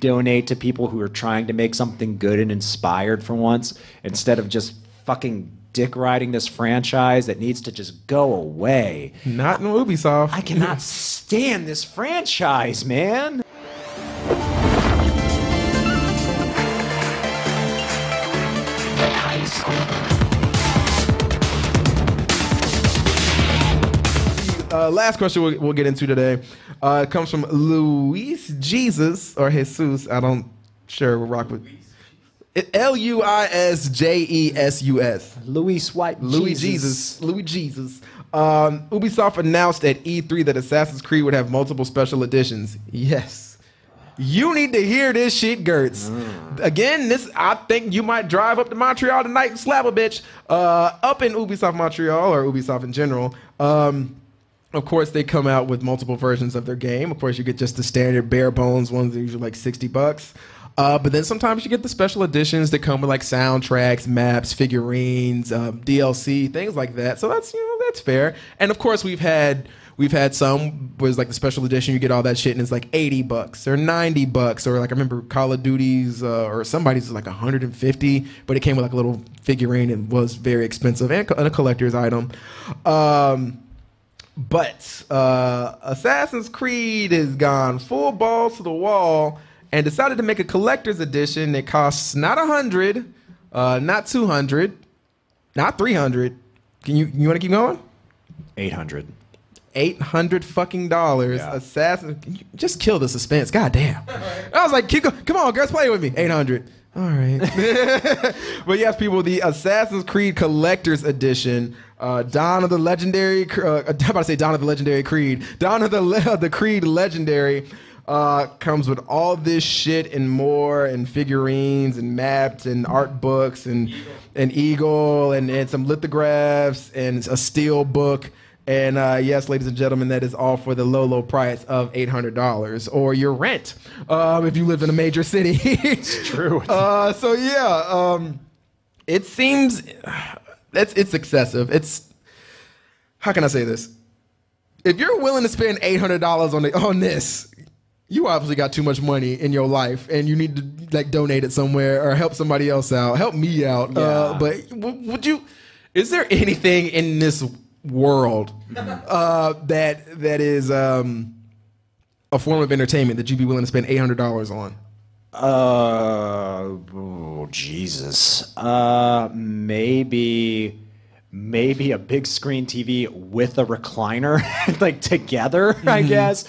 donate to people who are trying to make something good and inspired for once, instead of just fucking dick riding this franchise that needs to just go away. Not in Ubisoft. I cannot stand this franchise, man. Last question we'll get into today comes from Luis Jesus or Jesus. I don't sure we'll rock with Luisjesus. Luis White. Louis Jesus. Louis Jesus. Ubisoft announced at E3 that Assassin's Creed would have multiple special editions. Yes. You need to hear this shit, Gertz. Again, I think you might drive up to Montreal tonight and slap a bitch. Up in Ubisoft Montreal, or Ubisoft in general, of course, they come out with multiple versions of their game. Of course, you get just the standard bare bones ones that are usually like $60. But then sometimes you get the special editions that come with like soundtracks, maps, figurines, DLC, things like that. So that's fair. And of course, we've had some where it's like the special edition, you get all that shit and it's like $80 or $90, or like I remember Call of Duty's or somebody's was like $150, but it came with like a little figurine and was very expensive and a collector's item. But Assassin's Creed has gone full balls to the wall and decided to make a collector's edition that costs not $100, not $200, not $300. You want to keep going? $800. $800 fucking dollars. Yeah. Assassin, just kill the suspense. God damn. I was like, come on, girls, play with me. $800. All right. But yes, people, the Assassin's Creed Collector's Edition, Dawn of the Legendary, I'm about to say Dawn of the Legendary Creed. Dawn of the Creed Legendary comes with all this shit and more, and figurines and maps and art books and eagle and some lithographs and a steel book. And yes, ladies and gentlemen, that is all for the low price of $800, or your rent if you live in a major city. It's true. So yeah, it seems it's excessive. How can I say this? If you're willing to spend $800 on this, you obviously got too much money in your life, and you need to like donate it somewhere or help somebody else out. Help me out. Yeah. But would you? Is there anything in this world that is a form of entertainment that you'd be willing to spend $800 on? Oh, Jesus. Maybe a big screen TV with a recliner, like together, I guess.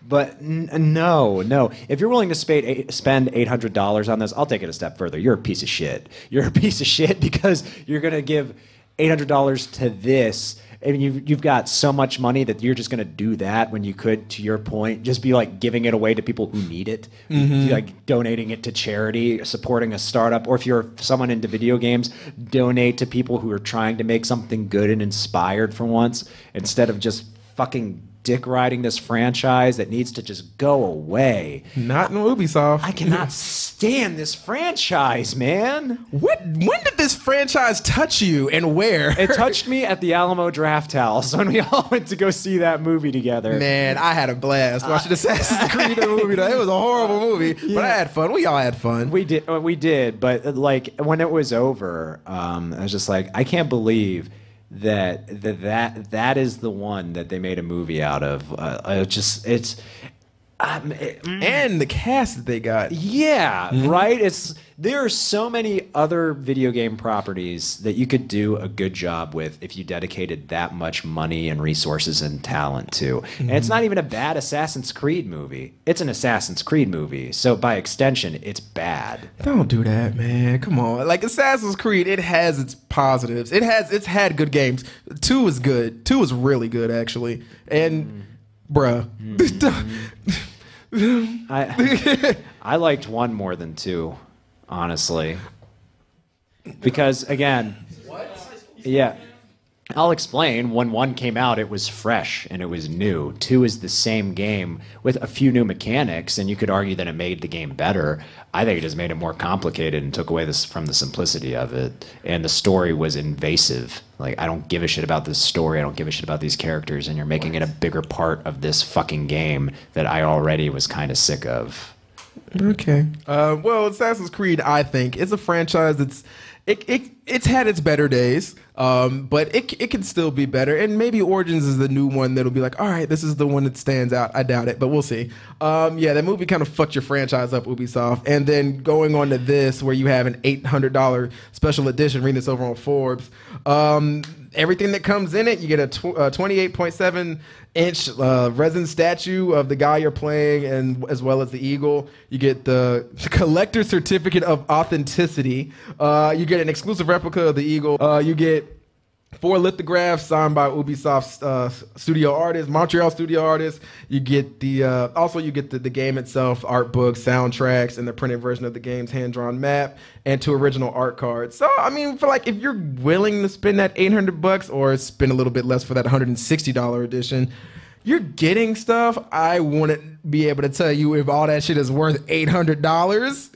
But no. If you're willing to spend $800 on this, I'll take it a step further. You're a piece of shit. You're a piece of shit because you're gonna give $800 to this. I mean, you've got so much money that you're just going to do that when you could, to your point, just be like giving it away to people who need it, like donating it to charity, supporting a startup, or if you're someone into video games, donate to people who are trying to make something good and inspired for once, instead of just fucking dick riding this franchise that needs to just go away. Not in Ubisoft. I cannot stand this franchise, man. When did this franchise touch you, and where? It touched me at the Alamo Draft House when we all went to go see that movie together. Man, I had a blast watching Assassin's Creed movie. It was a horrible movie, but I had fun. We all had fun. We did, but like when it was over, I was just like, I can't believe that is the one that they made a movie out of. And the cast that they got. Yeah, right? There are so many other video game properties that you could do a good job with if you dedicated that much money and resources and talent to. And it's not even a bad Assassin's Creed movie. It's an Assassin's Creed movie. So by extension, it's bad. Don't do that, man. Come on. Like Assassin's Creed, it has its positives. It's had good games. 2 is good. 2 is really good, actually. And bruh. I liked 1 more than 2, honestly. Because again, yeah, I'll explain. When 1 came out, it was fresh and it was new. 2 is the same game with a few new mechanics, and you could argue that it made the game better. I think it just made it more complicated and took away from the simplicity of it. And the story was invasive. Like, I don't give a shit about this story. I don't give a shit about these characters, and you're making it a bigger part of this fucking game that I already was kind of sick of. Okay. Well, Assassin's Creed, I think, is a franchise that's it's had its better days, but it can still be better. And maybe Origins is the new one that'll be like, all right, this is the one that stands out. I doubt it, but we'll see. Yeah, that movie kind of fucked your franchise up, Ubisoft. And then going on to this, where you have an $800 special edition, reading this over on Forbes. Everything that comes in it, you get a 28.7-inch resin statue of the guy you're playing, and as well as the eagle. You get the collector certificate of authenticity. You get an exclusive replica of the eagle. You get 4 lithographs signed by Ubisoft's studio artists, Montreal studio artists. You get the game itself, art books, soundtracks, and the printed version of the game's hand-drawn map, and 2 original art cards. So, I mean, for like, if you're willing to spend that $800 or spend a little bit less for that $160 edition, you're getting stuff. I wouldn't be able to tell you if all that shit is worth $800.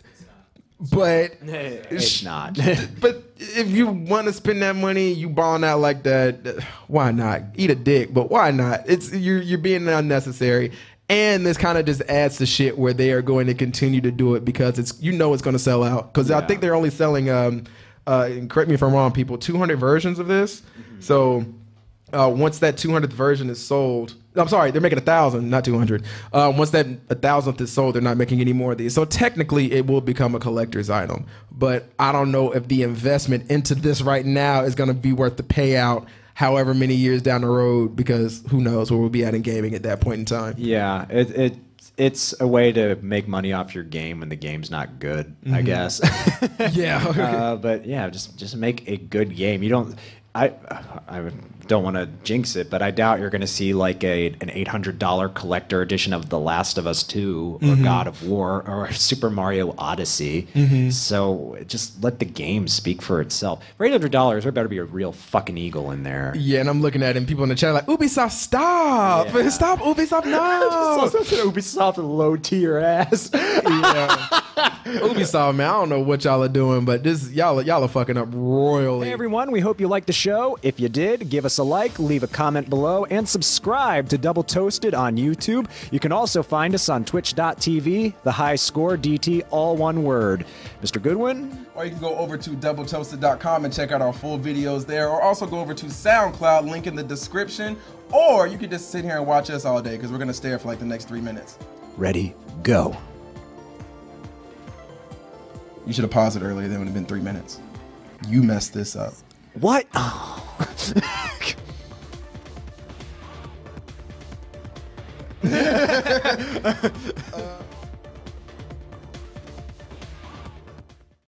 But it's not. But if you want to spend that money, you balling out like that, why not? Eat a dick, but why not? You're being unnecessary. And this kind of just adds to shit where they are going to continue to do it because it's going to sell out. Because I think they're only selling, and correct me if I'm wrong, people, 200 versions of this. Mm-hmm. So once that 200th version is sold, I'm sorry, they're making 1,000, not 200. Once that 1,000th is sold, they're not making any more of these. So technically, it will become a collector's item. But I don't know if the investment into this right now is going to be worth the payout however many years down the road, because who knows where we'll be at in gaming at that point in time. Yeah, it's a way to make money off your game when the game's not good, I guess. Yeah. But yeah, just make a good game. You don't. I don't want to jinx it, but I doubt you're going to see like an $800 collector edition of The Last of Us 2 or God of War or Super Mario Odyssey. So just let the game speak for itself. For $800, there better be a real fucking eagle in there. Yeah, and I'm looking at it, and people in the chat are like, Ubisoft, stop! Yeah. Stop, Ubisoft, no! Ubisoft low tier ass. Yeah. Ubisoft, man, I don't know what y'all are doing, but this y'all are fucking up royally. Hey everyone, we hope you liked the show. If you did, give us a like, leave a comment below, and subscribe to Double Toasted on YouTube. You can also find us on twitch.tv, the high score DT, all one word. Mr. Goodwin? Or you can go over to doubletoasted.com and check out our full videos there, or also go over to SoundCloud, link in the description, or you can just sit here and watch us all day, because we're going to stay here for like the next 3 minutes. Ready, go. You should have paused it earlier, then it would have been 3 minutes. You messed this up. What? Oh.